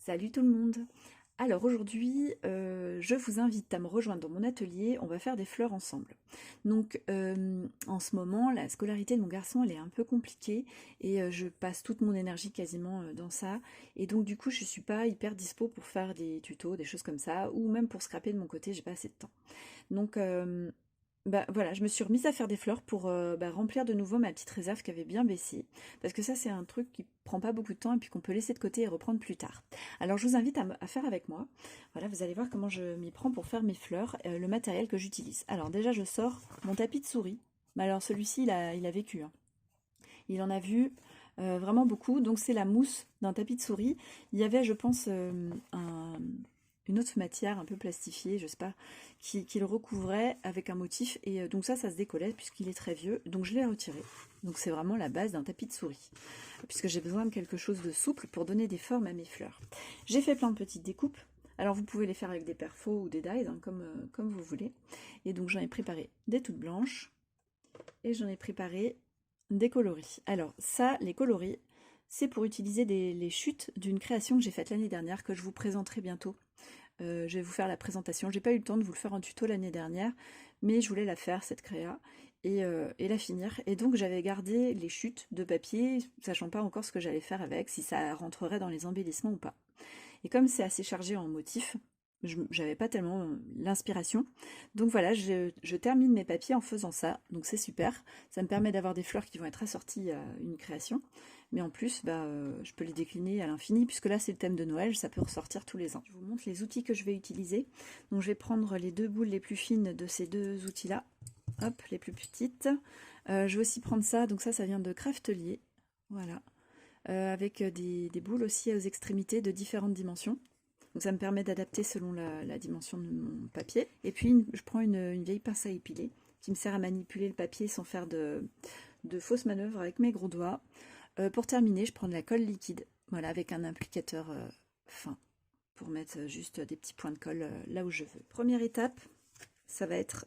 Salut tout le monde! Alors aujourd'hui, je vous invite à me rejoindre dans mon atelier, on va faire des fleurs ensemble. Donc en ce moment, la scolarité de mon garçon, elle est un peu compliquée et je passe toute mon énergie quasiment dans ça. Et donc du coup, je suis pas hyper dispo pour faire des tutos, des choses comme ça, ou même pour scraper de mon côté, j'ai pas assez de temps. Donc bah, voilà, je me suis remise à faire des fleurs pour remplir de nouveau ma petite réserve qui avait bien baissé. Parce que ça, c'est un truc qui prend pas beaucoup de temps et puis qu'on peut laisser de côté et reprendre plus tard. Alors, je vous invite à faire avec moi. Voilà, vous allez voir comment je m'y prends pour faire mes fleurs, le matériel que j'utilise. Alors, déjà, je sors mon tapis de souris. Mais alors, celui-ci, il a vécu, hein. Il en a vu vraiment beaucoup. Donc, c'est la mousse d'un tapis de souris. Il y avait, je pense, une autre matière un peu plastifiée, je sais pas, qui le recouvrait avec un motif. Et donc ça se décollait puisqu'il est très vieux. Donc je l'ai retiré. Donc c'est vraiment la base d'un tapis de souris. Puisque j'ai besoin de quelque chose de souple pour donner des formes à mes fleurs. J'ai fait plein de petites découpes. Alors vous pouvez les faire avec des perfos ou des dies, hein, comme vous voulez. Et donc j'en ai préparé des toutes blanches. Et j'en ai préparé des coloris. Alors ça, les coloris, c'est pour utiliser les chutes d'une création que j'ai faite l'année dernière, que je vous présenterai bientôt. Je vais vous faire la présentation. J'ai pas eu le temps de vous le faire en tuto l'année dernière, mais je voulais la faire, cette créa, et la finir. Et donc j'avais gardé les chutes de papier, sachant pas encore ce que j'allais faire avec, si ça rentrerait dans les embellissements ou pas. Et comme c'est assez chargé en motifs, j'avais pas tellement l'inspiration. Donc voilà, je termine mes papiers en faisant ça. Donc c'est super. Ça me permet d'avoir des fleurs qui vont être assorties à une création. Mais en plus, je peux les décliner à l'infini, puisque là c'est le thème de Noël, ça peut ressortir tous les ans. Je vous montre les outils que je vais utiliser. Donc je vais prendre les deux boules les plus fines de ces deux outils-là. Hop, les plus petites. Je vais aussi prendre ça, donc ça vient de Craftelier. Voilà. Avec des boules aussi aux extrémités de différentes dimensions. Donc ça me permet d'adapter selon la dimension de mon papier. Et puis je prends une vieille pince à épiler qui me sert à manipuler le papier sans faire de fausses manœuvres avec mes gros doigts. Pour terminer, je prends de la colle liquide, voilà, avec un applicateur fin pour mettre juste des petits points de colle là où je veux. Première étape, ça va être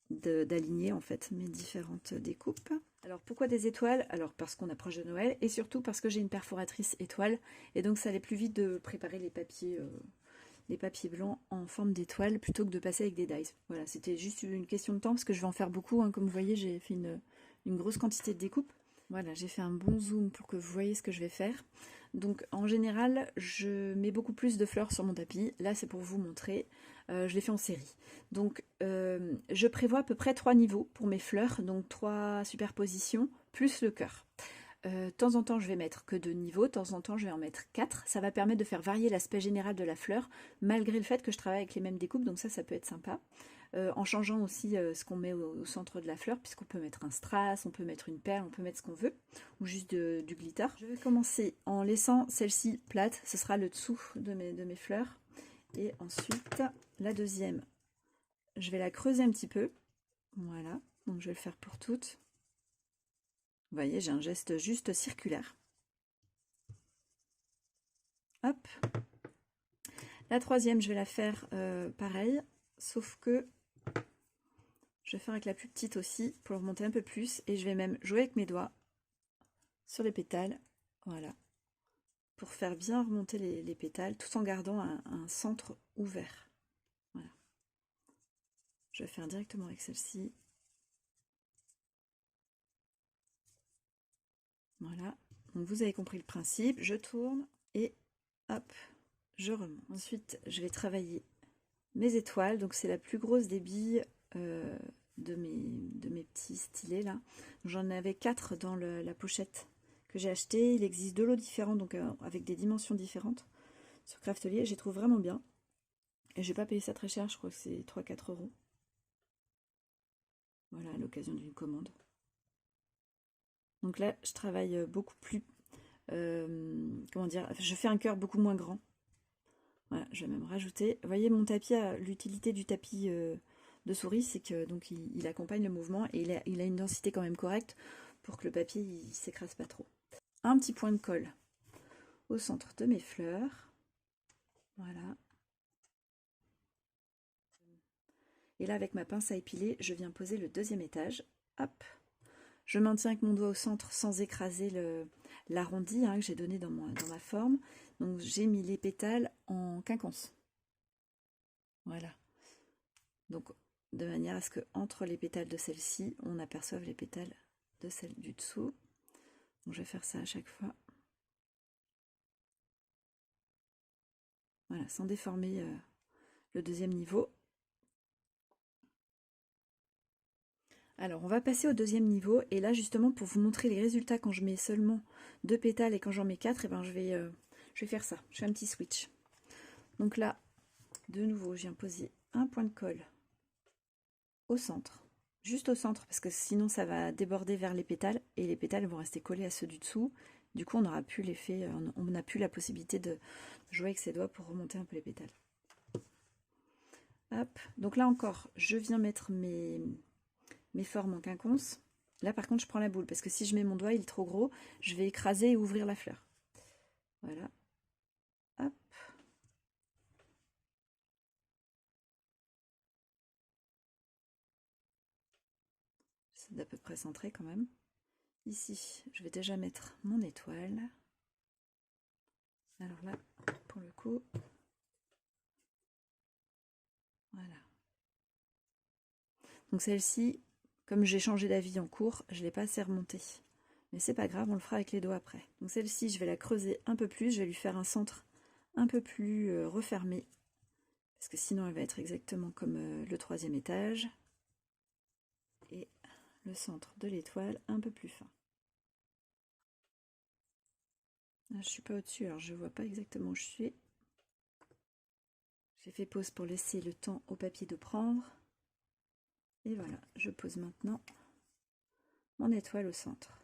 d'aligner en fait mes différentes découpes. Alors pourquoi des étoiles? Alors parce qu'on approche de Noël et surtout parce que j'ai une perforatrice étoile et donc ça allait plus vite de préparer les papiers blancs en forme d'étoile plutôt que de passer avec des dies. Voilà, c'était juste une question de temps parce que je vais en faire beaucoup, hein. Comme vous voyez, j'ai fait une grosse quantité de découpes. Voilà, j'ai fait un bon zoom pour que vous voyez ce que je vais faire. Donc en général, je mets beaucoup plus de fleurs sur mon tapis. Là, c'est pour vous montrer. Je l'ai fait en série. Donc je prévois à peu près 3 niveaux pour mes fleurs, donc 3 superpositions, plus le cœur. De temps en temps, je vais mettre que 2 niveaux, de temps en temps, je vais en mettre 4. Ça va permettre de faire varier l'aspect général de la fleur, malgré le fait que je travaille avec les mêmes découpes, donc ça peut être sympa. En changeant aussi ce qu'on met au centre de la fleur, puisqu'on peut mettre un strass, on peut mettre une perle, on peut mettre ce qu'on veut, ou juste du glitter. Je vais commencer en laissant celle-ci plate, ce sera le dessous de mes fleurs. Et ensuite, la deuxième, je vais la creuser un petit peu. Voilà, donc je vais le faire pour toutes. Vous voyez, j'ai un geste juste circulaire. Hop. La troisième, je vais la faire pareil, sauf que je vais faire avec la plus petite aussi pour remonter un peu plus. Et je vais même jouer avec mes doigts sur les pétales. Voilà. Pour faire bien remonter les pétales tout en gardant un centre ouvert. Voilà. Je vais faire directement avec celle-ci. Voilà. Donc vous avez compris le principe. Je tourne et hop, je remonte. Ensuite, je vais travailler mes étoiles. Donc c'est la plus grosse des billes de mes petits stylets là. J'en avais 4 dans la pochette que j'ai acheté. Il existe 2 lots différents, donc avec des dimensions différentes sur Craftelier. Je les trouve vraiment bien. Et j'ai pas payé ça très cher, je crois que c'est 3-4 euros. Voilà, à l'occasion d'une commande. Donc là, je travaille beaucoup plus... comment dire? Je fais un cœur beaucoup moins grand. Voilà, je vais même rajouter... Vous voyez, mon tapis, l'utilité du tapis de souris, c'est que donc il accompagne le mouvement et il a une densité quand même correcte pour que le papier il s'écrase pas trop. Un petit point de colle au centre de mes fleurs. Voilà. Et là, avec ma pince à épiler, je viens poser le deuxième étage. Hop. Je maintiens avec mon doigt au centre sans écraser l'arrondi que j'ai donné dans ma forme. Donc j'ai mis les pétales en quinconce. Voilà. Donc de manière à ce que entre les pétales de celle-ci, on aperçoive les pétales de celle du dessous. Donc je vais faire ça à chaque fois. Voilà, sans déformer le deuxième niveau. Alors on va passer au deuxième niveau, et là justement pour vous montrer les résultats quand je mets seulement 2 pétales et quand j'en mets 4, et ben je vais faire ça, je fais un petit switch. Donc là, de nouveau, je viens poser un point de colle au centre, juste au centre, parce que sinon ça va déborder vers les pétales, et les pétales vont rester collés à ceux du dessous. Du coup on n'aura plus l'effet, on n'a plus la possibilité de jouer avec ses doigts pour remonter un peu les pétales. Hop, donc là encore, je viens mettre mes formes en quinconce. Là par contre je prends la boule, parce que si je mets mon doigt il est trop gros, je vais écraser et ouvrir la fleur. Voilà. Hop. C'est d'à peu près centré quand même. Ici, je vais déjà mettre mon étoile. Alors là, pour le coup, voilà. Donc celle-ci, comme j'ai changé d'avis en cours, je ne l'ai pas assez remontée. Mais c'est pas grave, on le fera avec les doigts après. Donc celle-ci, je vais la creuser un peu plus, je vais lui faire un centre un peu plus refermé, parce que sinon elle va être exactement comme le troisième étage. Et le centre de l'étoile un peu plus fin. Là, je suis pas au-dessus, alors je vois pas exactement où je suis. J'ai fait pause pour laisser le temps au papier de prendre. Et voilà, je pose maintenant mon étoile au centre.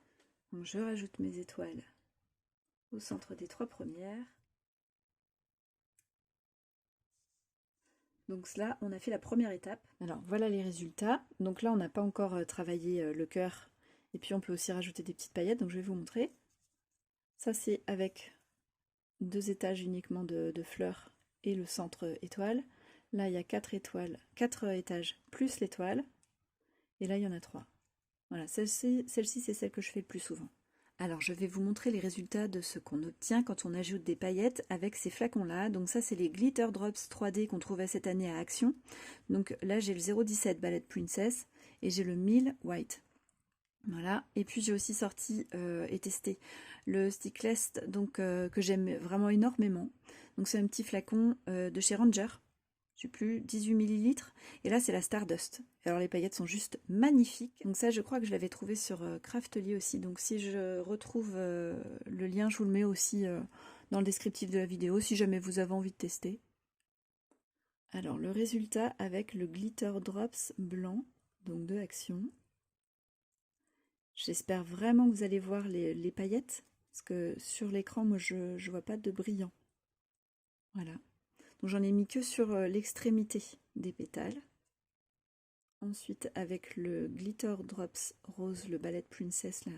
Donc je rajoute mes étoiles au centre des 3 premières. Donc là, on a fait la première étape. Alors voilà les résultats. Donc là, on n'a pas encore travaillé le cœur. Et puis on peut aussi rajouter des petites paillettes, donc je vais vous montrer. Ça c'est avec 2 étages uniquement de fleurs et le centre étoile. Là, il y a 4 étoiles, 4 étages plus l'étoile. Et là, il y en a 3. Voilà, celle-ci, c'est celle que je fais le plus souvent. Alors, je vais vous montrer les résultats de ce qu'on obtient quand on ajoute des paillettes avec ces flacons-là. Donc ça, c'est les Glitter Drops 3D qu'on trouvait cette année à Action. Donc là, j'ai le 017 Ballet Princess et j'ai le 1000 White. Voilà, et puis j'ai aussi sorti et testé le Stickless, donc que j'aime vraiment énormément. Donc c'est un petit flacon de chez Ranger, je sais plus, 18 ml. Et là c'est la Stardust. Alors les paillettes sont juste magnifiques. Donc ça je crois que je l'avais trouvé sur Craftly aussi. Donc si je retrouve le lien, je vous le mets aussi dans le descriptif de la vidéo si jamais vous avez envie de tester. Alors le résultat avec le Glitter Drops blanc, donc de Action. J'espère vraiment que vous allez voir les paillettes, parce que sur l'écran, moi, je ne vois pas de brillant. Voilà. Donc j'en ai mis que sur l'extrémité des pétales. Ensuite, avec le Glitter Drops Rose, le Ballet Princess, là,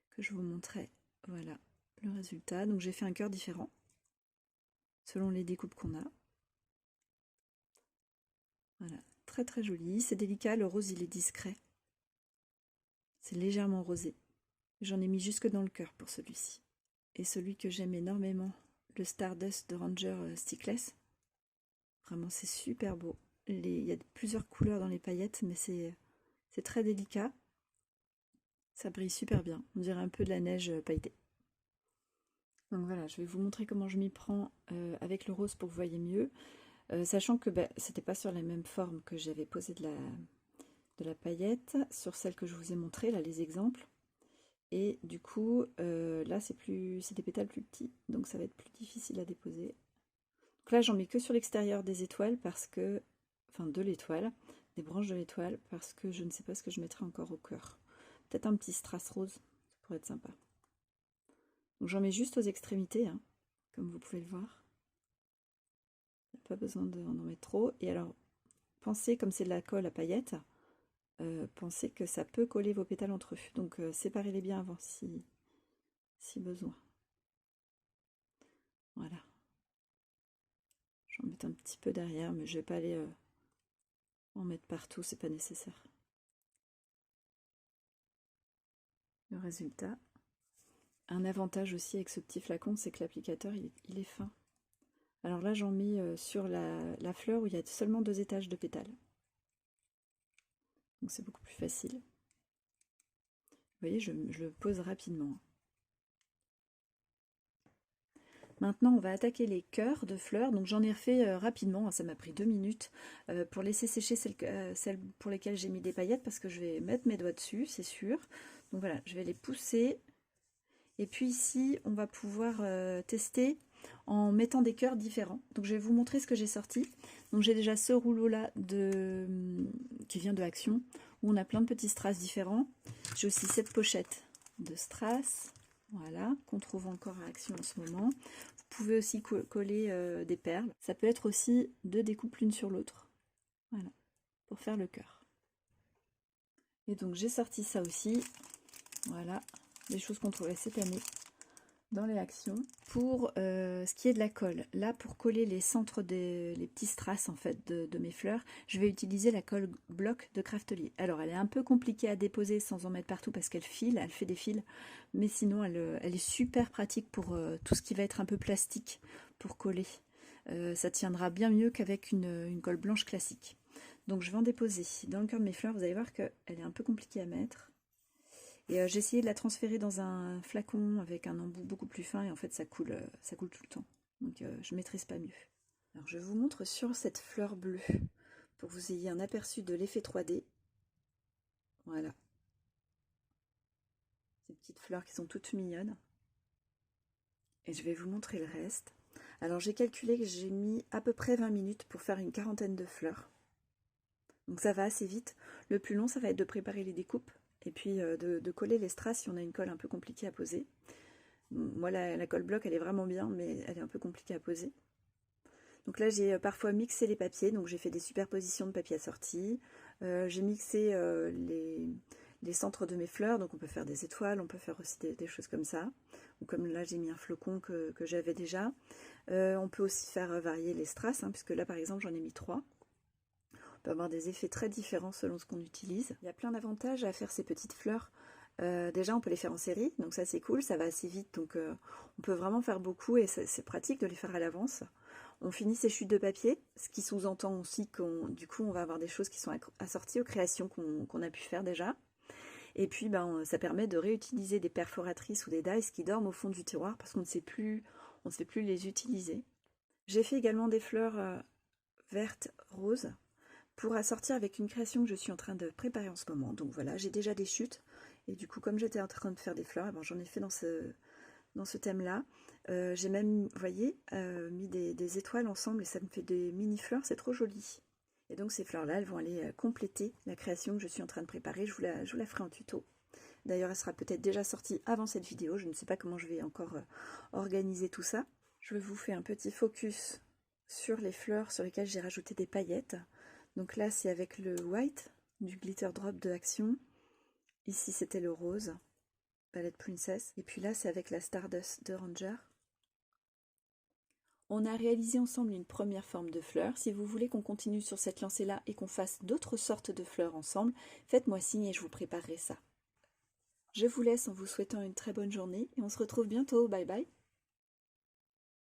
que je vous montrais, voilà le résultat. Donc j'ai fait un cœur différent, selon les découpes qu'on a. Voilà, très très joli. C'est délicat, le rose, il est discret. C'est légèrement rosé. J'en ai mis jusque dans le cœur pour celui-ci. Et celui que j'aime énormément, le Stardust de Ranger Stickless. Vraiment, c'est super beau. Il y a plusieurs couleurs dans les paillettes, mais c'est très délicat. Ça brille super bien. On dirait un peu de la neige pailletée. Donc voilà, je vais vous montrer comment je m'y prends avec le rose pour que vous voyez mieux. Sachant que c'était pas sur la même forme que j'avais posé de la paillette, sur celle que je vous ai montré, là, les exemples. Et du coup, là, c'est des pétales plus petits, donc ça va être plus difficile à déposer. Donc là, j'en mets que sur l'extérieur des étoiles parce que, enfin de l'étoile, des branches de l'étoile, parce que je ne sais pas ce que je mettrai encore au cœur. Peut-être un petit strass rose, ça pourrait être sympa. Donc j'en mets juste aux extrémités, hein, comme vous pouvez le voir. Pas besoin d'en mettre trop. Et alors, pensez, comme c'est de la colle à paillettes, pensez que ça peut coller vos pétales entre eux. Donc séparez-les bien avant si besoin. Voilà. J'en mets un petit peu derrière, mais je vais pas aller en mettre partout, c'est pas nécessaire. Le résultat. Un avantage aussi avec ce petit flacon, c'est que l'applicateur, il est fin. Alors là, j'en mets sur la fleur où il y a seulement 2 étages de pétales. Donc c'est beaucoup plus facile. Vous voyez, je le pose rapidement. Maintenant, on va attaquer les cœurs de fleurs. Donc j'en ai refait rapidement, ça m'a pris 2 minutes pour laisser sécher celles pour lesquelles j'ai mis des paillettes parce que je vais mettre mes doigts dessus, c'est sûr. Donc voilà, je vais les pousser. Et puis ici, on va pouvoir tester en mettant des cœurs différents. Donc je vais vous montrer ce que j'ai sorti. Donc j'ai déjà ce rouleau-là qui vient de Action, où on a plein de petits strass différents. J'ai aussi cette pochette de strass. Voilà, qu'on trouve encore à Action en ce moment. Vous pouvez aussi coller des perles. Ça peut être aussi 2 découpes l'une sur l'autre. Voilà, pour faire le cœur. Et donc j'ai sorti ça aussi. Voilà, des choses qu'on trouvait cette année dans les Actions. Pour ce qui est de la colle, là pour coller les centres les petits strass en fait de mes fleurs, je vais utiliser la colle bloc de Craftelier. Alors elle est un peu compliquée à déposer sans en mettre partout parce qu'elle file, elle fait des fils, mais sinon elle est super pratique pour tout ce qui va être un peu plastique pour coller. Ça tiendra bien mieux qu'avec une colle blanche classique. Donc je vais en déposer dans le cœur de mes fleurs, vous allez voir qu'elle est un peu compliquée à mettre. Et j'ai essayé de la transférer dans un flacon avec un embout beaucoup plus fin et en fait ça coule tout le temps. Donc je maîtrise pas mieux. Alors je vous montre sur cette fleur bleue pour que vous ayez un aperçu de l'effet 3D. Voilà. Ces petites fleurs qui sont toutes mignonnes. Et je vais vous montrer le reste. Alors j'ai calculé que j'ai mis à peu près 20 minutes pour faire une quarantaine de fleurs. Donc ça va assez vite. Le plus long ça va être de préparer les découpes. Et puis de coller les strass si on a une colle un peu compliquée à poser. Moi la colle bloc elle est vraiment bien mais elle est un peu compliquée à poser. Donc là j'ai parfois mixé les papiers, donc j'ai fait des superpositions de papier assortis. J'ai mixé les centres de mes fleurs, donc on peut faire des étoiles, on peut faire aussi des choses comme ça. Ou comme là j'ai mis un flocon que j'avais déjà. On peut aussi faire varier les strass, hein, puisque là par exemple j'en ai mis 3. On peut avoir des effets très différents selon ce qu'on utilise. Il y a plein d'avantages à faire ces petites fleurs. Déjà on peut les faire en série, donc ça c'est cool, ça va assez vite, donc on peut vraiment faire beaucoup et c'est pratique de les faire à l'avance. On finit ces chutes de papier, ce qui sous-entend aussi du coup on va avoir des choses qui sont assorties aux créations qu'on a pu faire déjà. Et puis ça permet de réutiliser des perforatrices ou des dies qui dorment au fond du tiroir parce qu'on ne sait plus les utiliser. J'ai fait également des fleurs vertes, roses, pour assortir avec une création que je suis en train de préparer en ce moment. Donc voilà, j'ai déjà des chutes. Et du coup, comme j'étais en train de faire des fleurs, j'en ai fait dans ce thème-là. J'ai même, vous voyez, mis des étoiles ensemble et ça me fait des mini-fleurs, c'est trop joli. Et donc ces fleurs-là, elles vont aller compléter la création que je suis en train de préparer. Je vous la ferai en tuto. D'ailleurs, elle sera peut-être déjà sortie avant cette vidéo. Je ne sais pas comment je vais encore organiser tout ça. Je vous fais un petit focus sur les fleurs sur lesquelles j'ai rajouté des paillettes. Donc là, c'est avec le white du glitter drop de Action. Ici, c'était le rose, palette Princess. Et puis là, c'est avec la Stardust de Ranger. On a réalisé ensemble une première forme de fleur. Si vous voulez qu'on continue sur cette lancée-là et qu'on fasse d'autres sortes de fleurs ensemble, faites-moi signe et je vous préparerai ça. Je vous laisse en vous souhaitant une très bonne journée et on se retrouve bientôt. Bye bye!